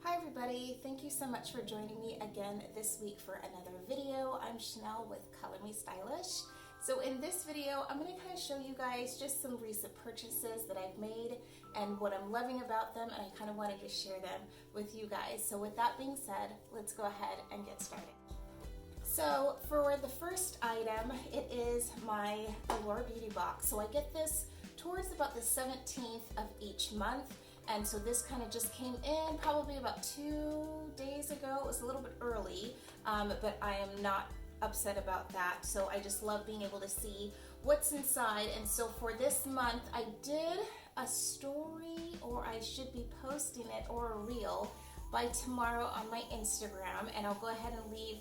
Hi everybody, thank you so much for joining me again this week for another video. I'm Chanel with Color Me Stylish. So in this video, I'm going to kind of show you guys just some recent purchases that I've made and what I'm loving about them, and I kind of wanted to share them with you guys. So with that being said, let's go ahead and get started. So for the first item, it is my Allure beauty box. So I get this towards about the 17th of each month. And so this kind of just came in probably about 2 days ago. It was a little bit early, but I am not upset about that. So I just love being able to see what's inside. And so for this month, I did a story, or I should be posting it, or a reel by tomorrow on my Instagram, and I'll go ahead and leave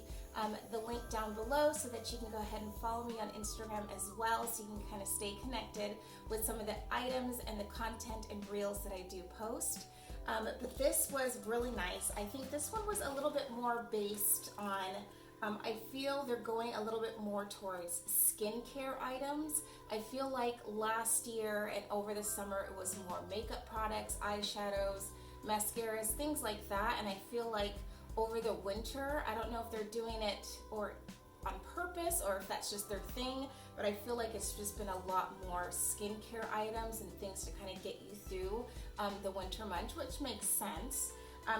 the link down below so that you can go ahead and follow me on Instagram as well, so you can kind of stay connected with some of the items and the content and reels that I do post. But this was really nice. I think this one was a little bit more based on I feel they're going a little bit more towards skincare items. I feel like last year and over the summer it was more makeup products, eyeshadows, mascaras, things like that, and I feel like over the winter, I don't know if they're doing it or on purpose or if that's just their thing, but I feel like it's just been a lot more skincare items and things to kind of get you through the winter months, which makes sense.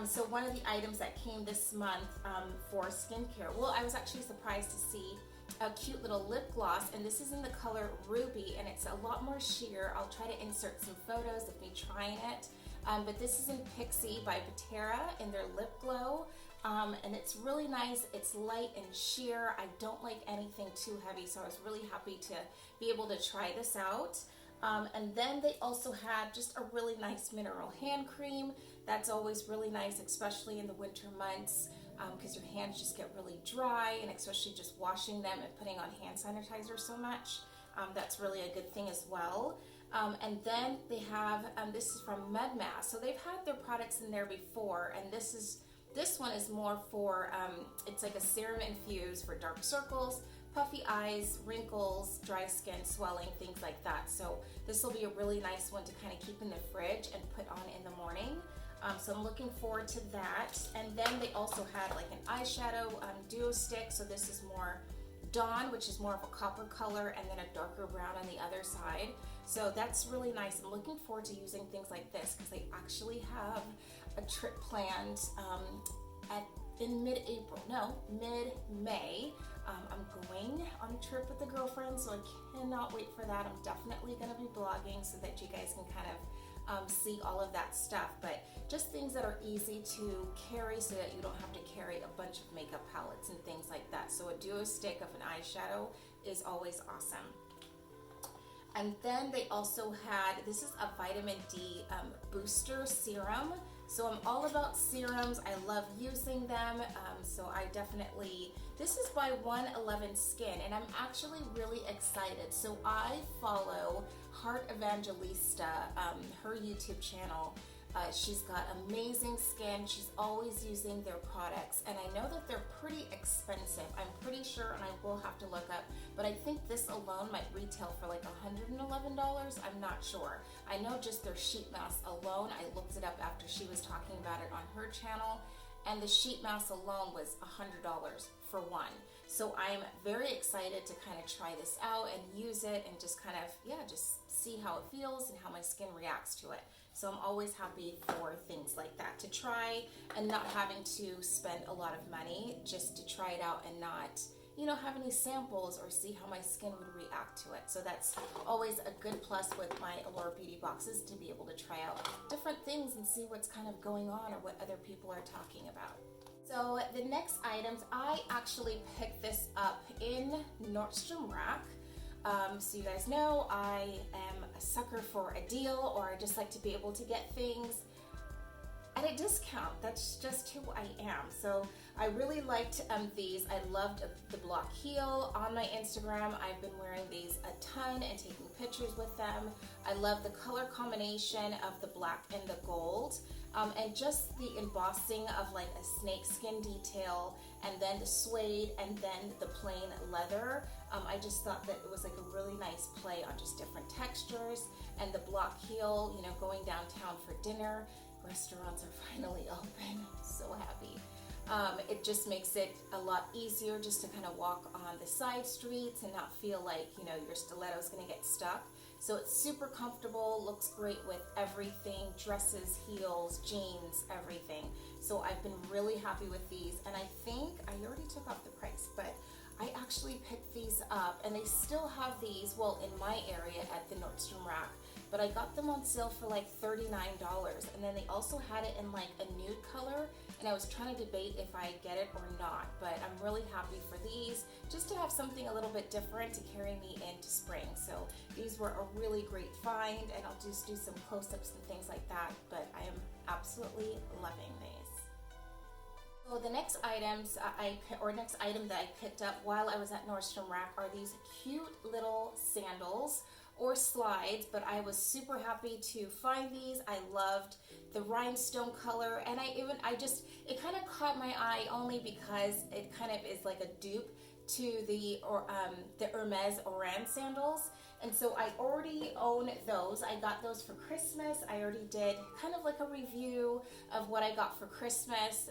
So one of the items that came this month for skincare, well, I was actually surprised to see a cute little lip gloss, and this is in the color Ruby, and it's a lot more sheer. I'll try to insert some photos of me trying it. But this is in Pixie by Vera in their lip glow, and it's really nice. It's light and sheer. I don't like anything too heavy, so I was really happy to be able to try this out. And then they also had just a really nice mineral hand cream. That's always really nice, especially in the winter months, because your hands just get really dry, and especially just washing them and putting on hand sanitizer so much. That's really a good thing as well. And then they have, this is from MedMass. So they've had their products in there before, and this one is more for, it's like a serum infused for dark circles, puffy eyes, wrinkles, dry skin, swelling, things like that. So this will be a really nice one to kind of keep in the fridge and put on in the morning. So I'm looking forward to that. And then they also had like an eyeshadow duo stick. So this is more Dawn, which is more of a copper color, and then a darker brown on the other side. So that's really nice. I'm looking forward to using things like this because I actually have a trip planned in mid-May. I'm going on a trip with the girlfriend, so I cannot wait for that. I'm definitely going to be blogging so that you guys can kind of see all of that stuff, but just things that are easy to carry so that you don't have to carry a bunch of makeup palettes and things like that. So a duo stick of an eyeshadow is always awesome. And then they also had, this is a vitamin D booster serum. So I'm all about serums. I love using them. So I definitely, this is by 111 Skin, and I'm actually really excited. So I follow Heart Evangelista, her YouTube channel. She's got amazing skin. She's always using their products, and I know that they're pretty expensive. I'm pretty sure, and I will have to look up, but I think this alone might retail for like $111. I'm not sure. I know just their sheet mask alone, I looked it up after she was talking about it on her channel, and the sheet mask alone was $100 for one. So I am very excited to kind of try this out and use it and just kind of, yeah, just see how it feels and how my skin reacts to it. So I'm always happy for things like that to try, and not having to spend a lot of money just to try it out and not, you know, have any samples or see how my skin would react to it. So that's always a good plus with my Allure beauty boxes, to be able to try out different things and see what's kind of going on or what other people are talking about. So the next items, I actually picked this up in Nordstrom Rack. So you guys know I am a sucker for a deal, or I just like to be able to get things at a discount. That's just who I am. So I really liked these. I loved the block heel. On my Instagram, I've been wearing these a ton and taking pictures with them. I love the color combination of the black and the gold, and just the embossing of like a snake skin detail, and then the suede, and then the plain leather. I just thought that it was like a really nice play on just different textures. And the block heel, you know, going downtown for dinner, restaurants are finally open. I'm so happy. It just makes it a lot easier just to kind of walk on the side streets and not feel like, you know, your stiletto's gonna get stuck. So it's super comfortable, looks great with everything, dresses, heels, jeans, everything. So I've been really happy with these, and I think I already took off the price, but I actually picked these up, and they still have these, well, in my area at the Nordstrom Rack, but I got them on sale for like $39, and then they also had it in like a nude color, and I was trying to debate if I get it or not, but I'm really happy for these, just to have something a little bit different to carry me into spring. So these were a really great find, and I'll just do some close-ups and things like that, but I am absolutely loving these. So the next items next item that I picked up while I was at Nordstrom Rack are these cute little sandals or slides, but I was super happy to find these. I loved the rhinestone color, and it kind of caught my eye only because it kind of is like a dupe to the Hermes Oran sandals. And so I already own those. I got those for Christmas. I already did kind of like a review of what I got for Christmas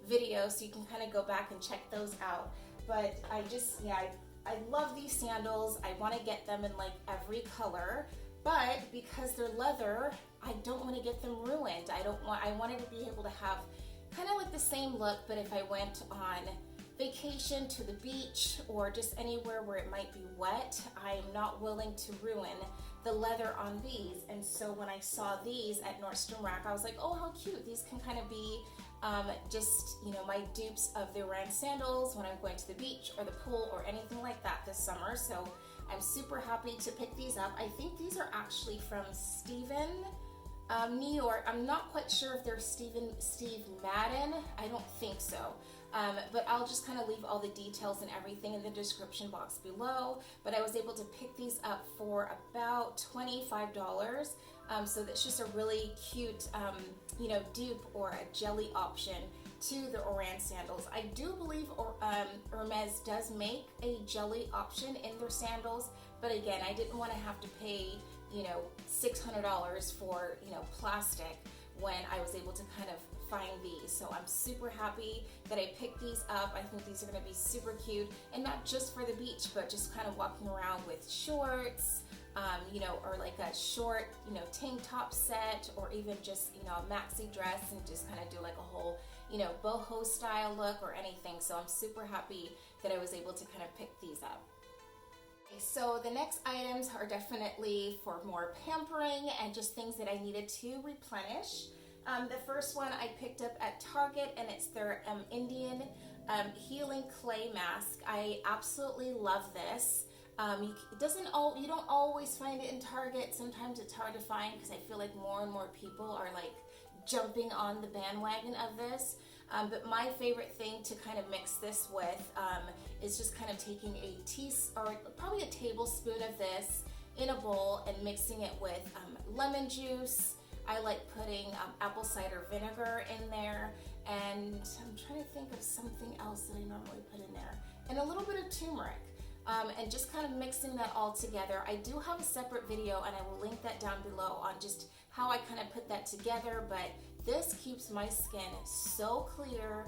video, so you can kind of go back and check those out. But I love these sandals. I want to get them in like every color, but because they're leather, I don't want to get them ruined. I wanted to be able to have kind of like the same look, but if I went on vacation to the beach or just anywhere where it might be wet, I'm not willing to ruin the leather on these. And so when I saw these at Nordstrom Rack, I was like, oh, how cute. These can kind of be just, you know, my dupes of the Oran sandals when I'm going to the beach or the pool or anything like that this summer. So I'm super happy to pick these up. I think these are actually from Steven New York. I'm not quite sure if they're Steve Madden. I don't think so. But I'll just kind of leave all the details and everything in the description box below. But I was able to pick these up for about $25. So that's just a really cute, you know, dupe or a jelly option to the Oran sandals. I do believe Hermes does make a jelly option in their sandals, but again, I didn't want to have to pay, you know, $600 for, you know, plastic when I was able to kind of find these. So I'm super happy that I picked these up. I think these are going to be super cute, and not just for the beach, but just kind of walking around with shorts, you know, or like a short, you know, tank top set, or even just, you know, a maxi dress and just kind of do like a whole, you know, boho style look or anything. So I'm super happy that I was able to kind of pick these up. Okay, so the next items are definitely for more pampering and just things that I needed to replenish. The first one I picked up at Target, and it's their Indian Healing Clay Mask. I absolutely love this. You don't always find it in Target. Sometimes it's hard to find because I feel like more and more people are like jumping on the bandwagon of this. But my favorite thing to kind of mix this with is just kind of taking probably a tablespoon of this in a bowl and mixing it with lemon juice. I like putting apple cider vinegar in there, and I'm trying to think of something else that I normally put in there, and a little bit of turmeric. And just kind of mixing that all together. I do have a separate video, and I will link that down below on just how I kind of put that together, but this keeps my skin so clear.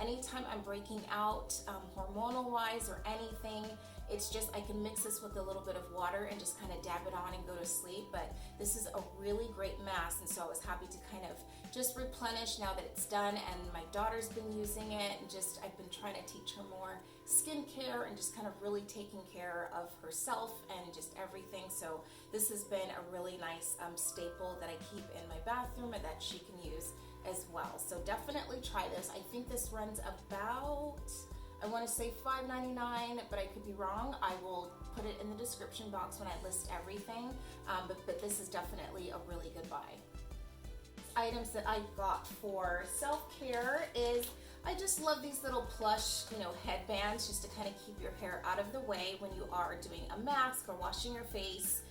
Anytime I'm breaking out hormonal wise or anything, it's just, I can mix this with a little bit of water and just kind of dab it on and go to sleep. But this is a really great mask, and so I was happy to kind of just replenish now that it's done. And my daughter's been using it, and just I've been trying to teach her more skincare and just kind of really taking care of herself and just everything. So this has been a really nice staple that I keep in my bathroom and that she can use as well. So definitely try this. I think this runs about, I want to say $5.99, but I could be wrong. I will put it in the description box when I list everything, but this is definitely a really good buy. Items that I got for self-care is, I just love these little plush, you know, headbands just to kind of keep your hair out of the way when you are doing a mask or washing your face.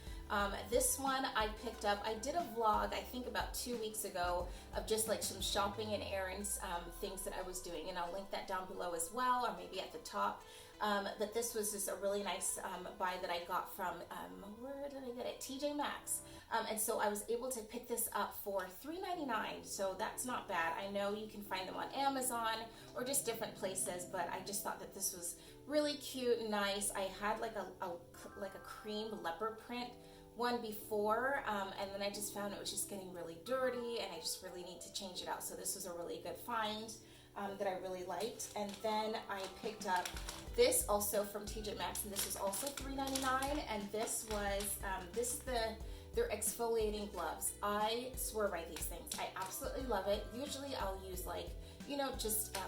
This one I picked up, I did a vlog, I think about 2 weeks ago, of just like some shopping and errands, things that I was doing, and I'll link that down below as well, or maybe at the top. But this was just a really nice buy that I got from, where did I get it? TjMaxx. And so I was able to pick this up for $3.99, so that's not bad. I know you can find them on Amazon or just different places, but I just thought that this was really cute and nice. I had like a cream leopard print one before, and then I just found it was just getting really dirty, and I just really need to change it out. So this was a really good find that I really liked. And then I picked up this also from TjMaxx, and this was also $3.99, and this was this is their exfoliating gloves. I swear by these things. I absolutely love it. Usually I'll use like, you know, just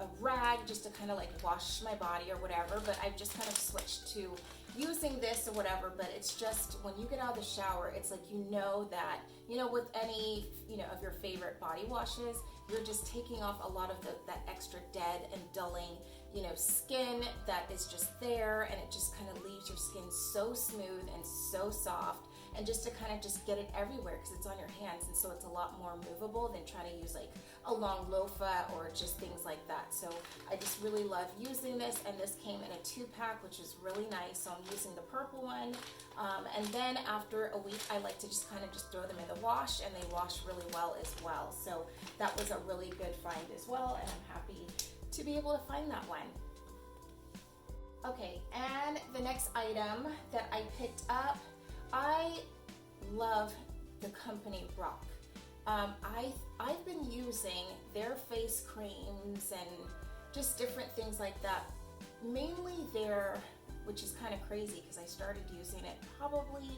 a rag just to kind of like wash my body or whatever, but I've just kind of switched to using this or whatever. But it's just, when you get out of the shower, it's like, you know that, you know, with any, you know, of your favorite body washes, you're just taking off a lot of that extra dead and dulling, you know, skin that is just there, and it just kind of leaves your skin so smooth and so soft, and just to kind of just get it everywhere because it's on your hands, and so it's a lot more movable than trying to use like a long loofah or just things like that. So I just really love using this, and this came in a 2-pack, which is really nice. So I'm using the purple one, and then after a week I like to just kind of just throw them in the wash, and they wash really well as well. So that was a really good find as well, and I'm happy to be able to find that one. Okay, and the next item that I picked up, I love the company Rock. I've been using their face creams and just different things like that, mainly their, which is kind of crazy because I started using it probably,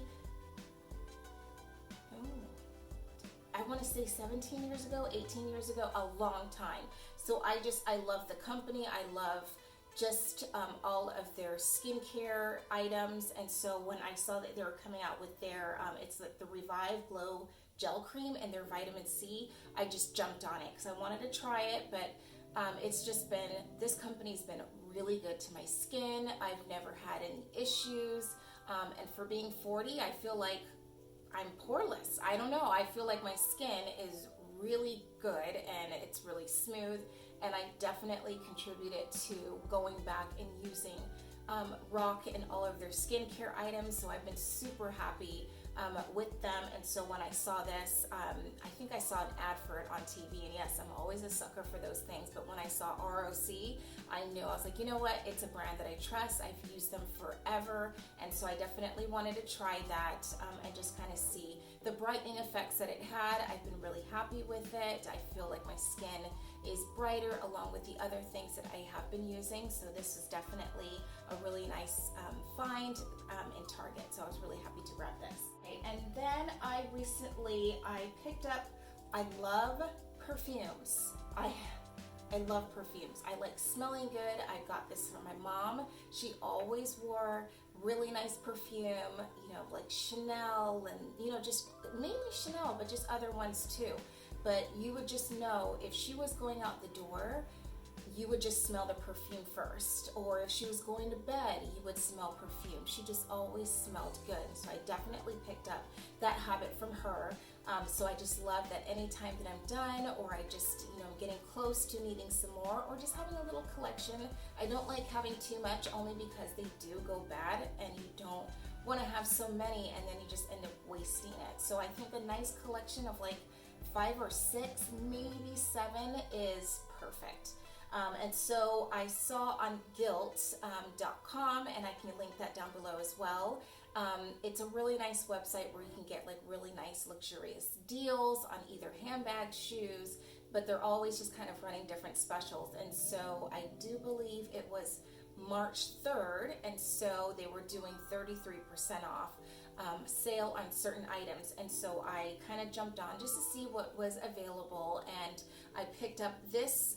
I want to say 17 years ago, 18 years ago, a long time. So I love the company. I love just all of their skincare items. And so when I saw that they were coming out with their, it's like the Revive Glow Gel Cream and their vitamin C, I just jumped on it because I wanted to try it. But it's just been, this company's been really good to my skin. I've never had any issues. And for being 40, I feel like I'm poreless. I don't know. I feel like my skin is really good and it's really smooth, and I definitely contributed to going back and using Rock in all of their skincare items. So I've been super happy with them. And so when I saw this, I think I saw an ad for it on TV, and yes, I'm always a sucker for those things, but when I saw ROC, I knew, I was like, you know what, it's a brand that I trust. I've used them forever, and so I definitely wanted to try that and just kind of see the brightening effects that it had. I've been really happy with it. I feel like my skin is brighter along with the other things that I have been using, so this is definitely a really nice find in Target, so I was really happy to grab this. Okay, and then I picked up, I love perfumes. I love perfumes. I like smelling good. I got this from my mom. She always wore really nice perfume, you know, like Chanel, and, you know, just mainly Chanel, but just other ones too. But you would just know if she was going out the door, you would just smell the perfume first. Or if she was going to bed, you would smell perfume. She just always smelled good. So I definitely picked up that habit from her. So I just love that anytime that I'm done, or I just, you know, getting close to needing some more, or just having a little collection. I don't like having too much, only because they do go bad, and you don't want to have so many and then you just end up wasting it. So I think a nice collection of like 5 or 6, maybe 7 is perfect. And so I saw on gilt.com, and I can link that down below as well. It's a really nice website where you can get like really nice luxurious deals on either handbags, shoes, but they're always just kind of running different specials. And so I do believe it was March 3rd, and so they were doing 33% off sale on certain items. And so I kind of jumped on just to see what was available, and I picked up this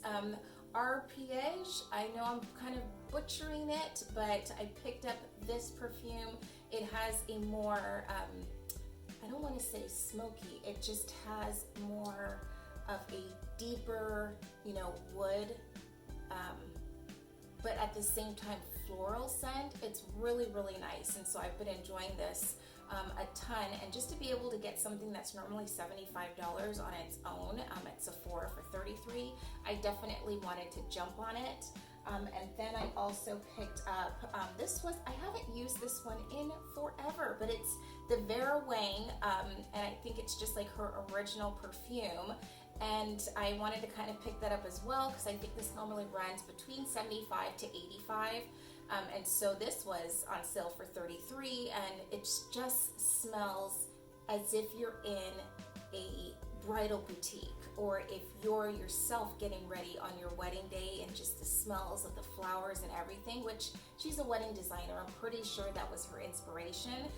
Arpege. I know I'm kind of butchering it, but I picked up this perfume. It has a more, I don't want to say smoky, it just has more of a deeper, you know, wood, but at the same time floral scent. It's really, really nice, and so I've been enjoying this a ton. And just to be able to get something that's normally $75 on its own at Sephora for $33, I definitely wanted to jump on it. And then I also picked up, I haven't used this one in forever, but it's the Vera Wang, and I think it's just like her original perfume. And I wanted to kind of pick that up as well because I think this normally runs between 75 to 85. And so this was on sale for $33, and it just smells as if you're in a bridal boutique, or if you're yourself getting ready on your wedding day, and just the smells of the flowers and everything, which she's a wedding designer. I'm pretty sure that was her inspiration,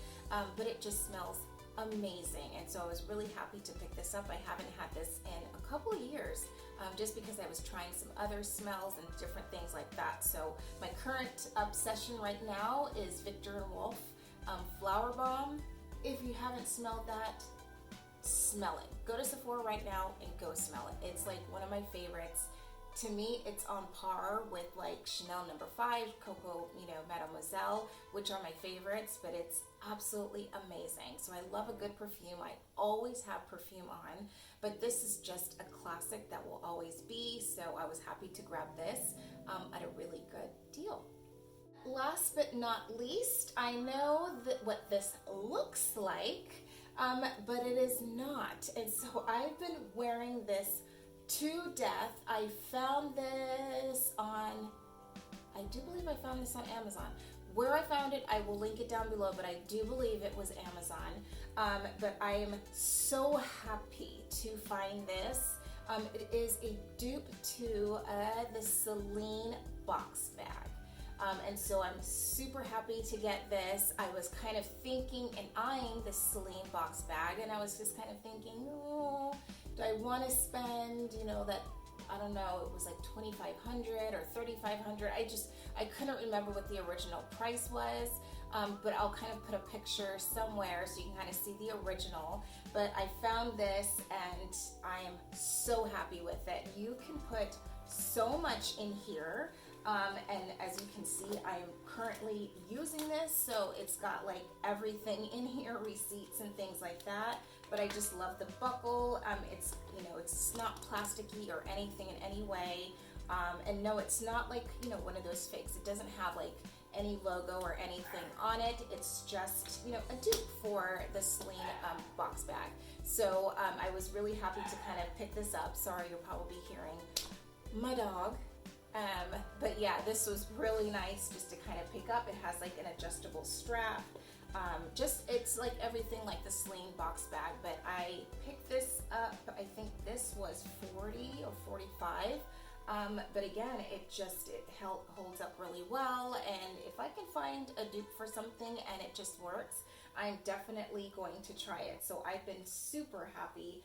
but it just smells amazing. And so I was really happy to pick this up. I haven't had this in a couple of years, just because I was trying some other smells and different things like that. So my current obsession right now is Viktor & Wolf Flower Bomb. If you haven't smelled that, smell it. Go to Sephora right now and go smell it. It's like one of my favorites. To me, it's on par with like Chanel No. 5, Coco, Mademoiselle, which are my favorites, but it's absolutely amazing. So I love a good perfume. I always have perfume on, but this is just a classic that will always be. So I was happy to grab this at a really good deal. Last but not least, I know that what this looks like, but it is not. And so I've been wearing this to death. I found this on, I do believe I found this on Amazon. Where I found it, I will link it down below, but I do believe it was Amazon. But I am so happy to find this. It is a dupe to the Celine box bag. And so I'm super happy to get this. I was kind of thinking and eyeing the Celine box bag, and I was just kind of thinking, oh, do I want to spend, that, I don't know, it was like $2,500 or $3,500. I couldn't remember what the original price was, but I'll kind of put a picture somewhere so you can kind of see the original. But I found this and I am so happy with it. You can put so much in here. And as you can see, I am currently using this, so it's got like everything in here, receipts and things like that. But I just love the buckle. It's it's not plasticky or anything in any way. And no, it's not like one of those fakes. It doesn't have like any logo or anything on it. It's just a dupe for the Celine box bag. So I was really happy to kind of pick this up. Sorry, you're probably hearing my dog. But yeah, this was really nice just to kind of pick up. It has like an adjustable strap. It's like everything like the Celine box bag, but I picked this up, I think this was $40 or $45. But again, it holds up really well. And if I can find a dupe for something and it just works, I'm definitely going to try it. So I've been super happy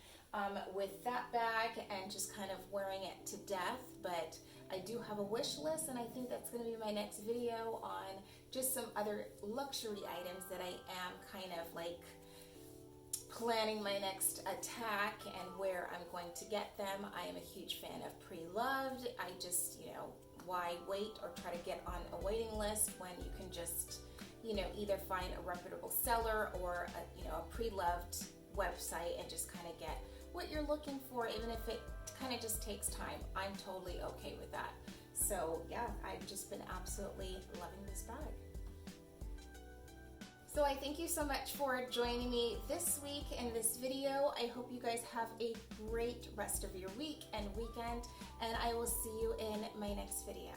with that bag and just kind of wearing it to death. But I do have a wish list, and I think that's going to be my next video on just some other luxury items that I am kind of like planning my next attack and where I'm going to get them. I am a huge fan of Pre-Loved. I just, why wait or try to get on a waiting list when you can just, either find a reputable seller or a Pre-Loved website and just kind of get what you're looking for, even if it kind of just takes time. I'm totally okay with that. So yeah, I've just been absolutely loving this bag. So I thank you so much for joining me this week in this video. I hope you guys have a great rest of your week and weekend, and I will see you in my next video.